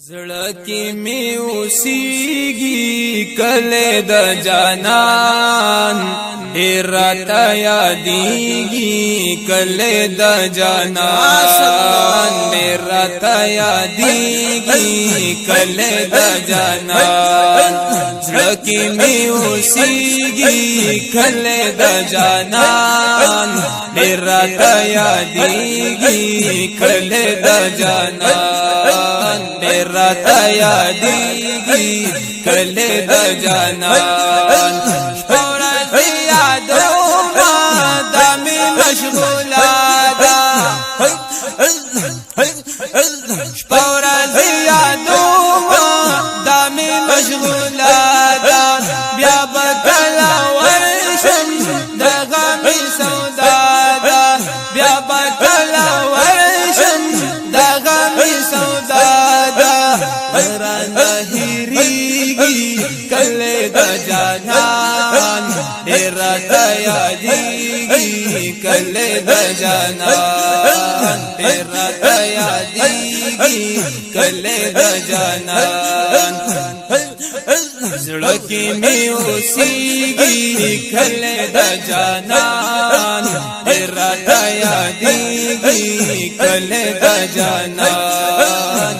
زړه کې می اوسېږي کله د جانان هرتا یادېږي کله د جانان هرتا یادېږي کله د جانان زړه کې می اوسېږي کله د جانان هرتا یادېږي کله د جانان راتا یادېږي کله د جانان شپورا یادوما د می مشغوله ده شپورا یادوما د می مشغوله ده بیا به کله ورشم د غم سودا ده بیا به کله ورشم د غم سودا هریږي کله د جانان راته یادېږي کله د جانان راته یادېږي کله د جانان زړه کې می اوسېږي کله د جانان راته یادېږي کله د جانان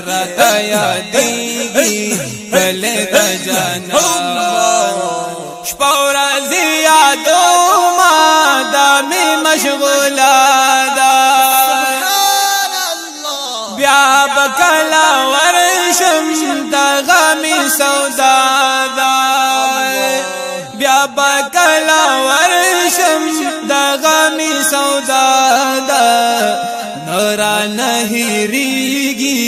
راته یادېږي کله د جانان شپورا زیادوما د می مشغوله ده بیا به کله ورشم د غمې سودا ده بیا به کله ورشم د غمې سودا ده نورا نهریږي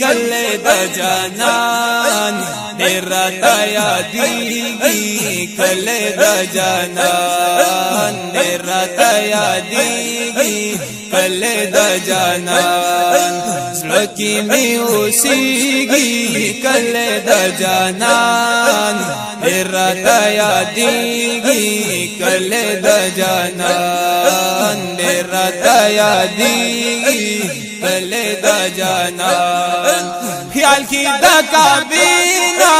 کله د جانان راته یادېږي کله د جانان راته یادېږي کله د جانان زړه کې می اوسېږي کله د جانان راته یادېږي کله د جانان راته یادېږي کله د جانان خیال کی د کابینا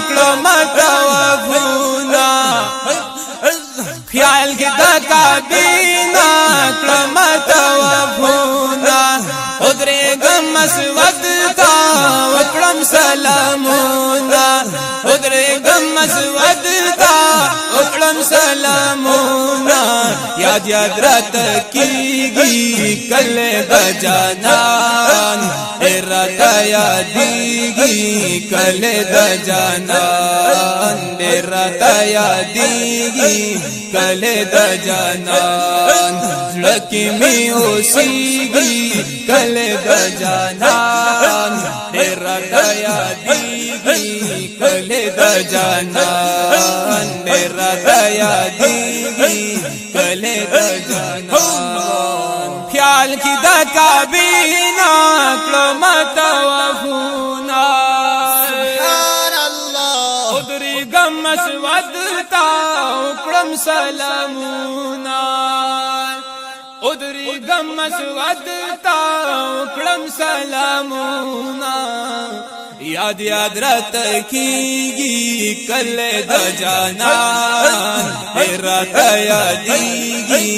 کلم توفونا خیال کی د کابینا کلم توفونا ادرګم مسود تا وکړم سلامونا ادرګم مسود تا وکړم سلامونا یاد یاد رات کیږي کله د جانان راته یادېږي کله د جانان راته یادېږي کله د جانان زړه کې می اوسېږي کله د جانان راته یادېږي کله د جانان راته یادېږي کله د جانان خیال کی د کابینا کلم توفونا سبحان الله ادرګم مسود تا وکړم سلامونا ادرګم مسود تا وکړم سلامونا یاد یاد رات کیږي کله د جانان راته یادېږي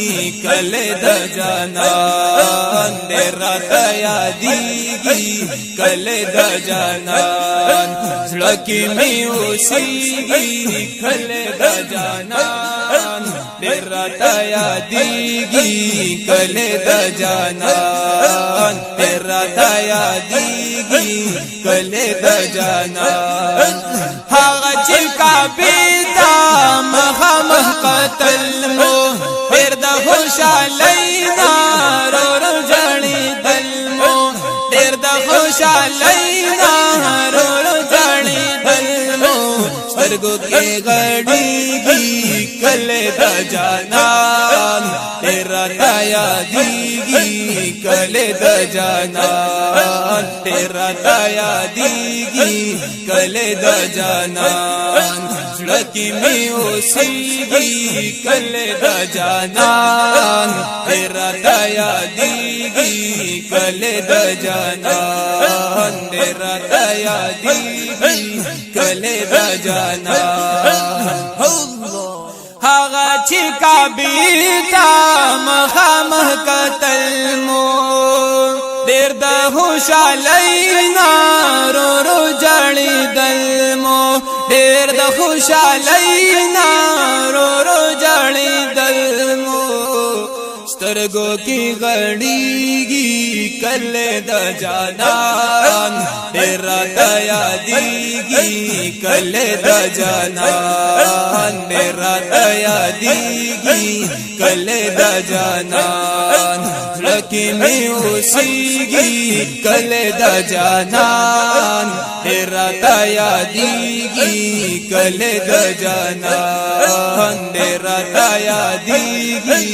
کله د جانان راته یادېږي کله د جانان زړه کې می اوسېږي کله د جانان راته یادېږي کله د جانان راته یادېږي کله د جانان هغه چې کعبه مخامخ قتل مو پیر د خوشالۍ نارو جړې دل مو پیر د خوشالۍ نارو جړې دل مو سترګو کې غړېږي کله د جانان तेरा ताया दीगी कले द जानान तेरा ताया दीगी कले द जानान सड़की में ओसीगी कले द जानान तेरा ताया दीगी कले द जानान तेरा ताया दीगी कले द जानान हागा चिका बीता मखामह कतल मो देर द खुशालैना रो रो जड़ी दल मो देर द खुशालैना रो रो जड़ी दल मो स्तरगो की गड़ीगी कले द जानान तेरा दया दीगी कले द जानान तेरा दया दीगी कले द जानान लकी में उसीगी कले द जानान तेरा दया दीगी कले द जानान तेरा दया दीगी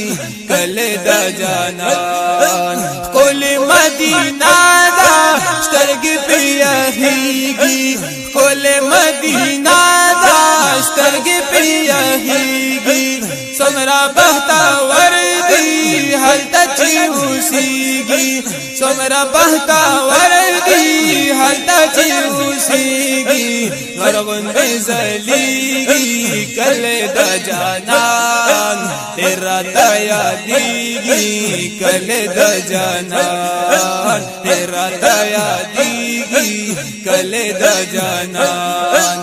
कले द जानान कुल मदीना दा स्टर्ग पियहीगी कुल मदीना दा स्टर्ग पियहीगी समरा बहता वर्दी हल तची उसीगी समरा बहता वर्दी हल तची उसीगी गरगुन जलीगी कले द जानान तेरा दया दीगी कले द जानान तेरा दया दीगी कले द जानान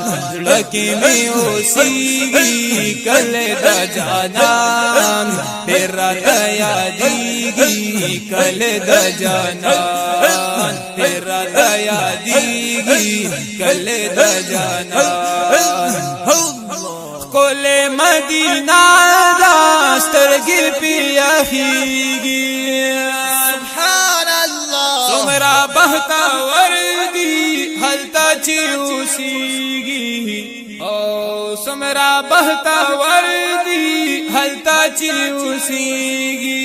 लकी में ओसीगी कले द जानान तेरा दया दीगी कले द जानान तेरा दया दीगी कले द जानान कोले मदीना दास्तरगी पियहीगी सुभान अल्लाह सुमरा बहता वर्दी हलता चिउसीगी ओ सुमरा बहता वर्दी हलता चिउसीगी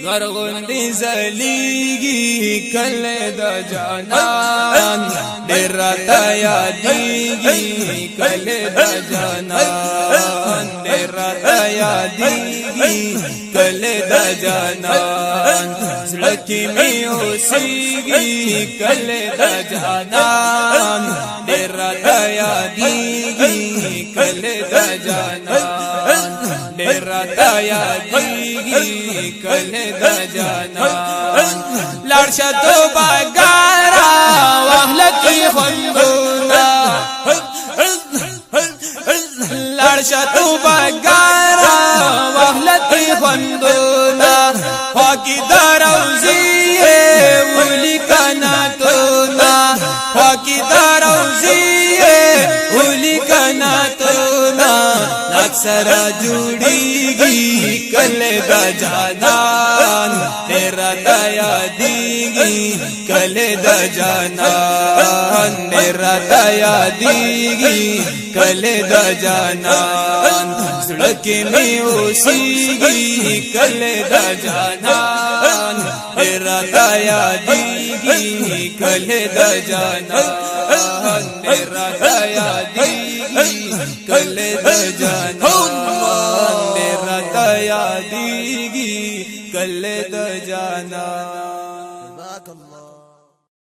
गरगुंदी जलीगी कले द जानान तेरा दया दीगी कले द जानान तेरा दया दीगी कले द जानान लकी में ओसीगी कले द जानान तेरा दया दीगी कले द जानान तेरा दया दीगी कले द जानान लड़शा तो बागारा वहलकी खंदूना लड़शा तो बागारा वहलकी खंदूना फाकी दरौजिए उली कना तोना फाकी दरौजिए उली कना तोना अक्सरा जुड़ीगी कले द जानान तेरा दया दीगी कले द जानान तेरा दया दीगी कले द जानान सड़के में ओसीगी कले द जानान तेरा दया दीगी कले द जानान तेरा दया दीगी कले द जानान तेरा दया दीगी कले द जानान।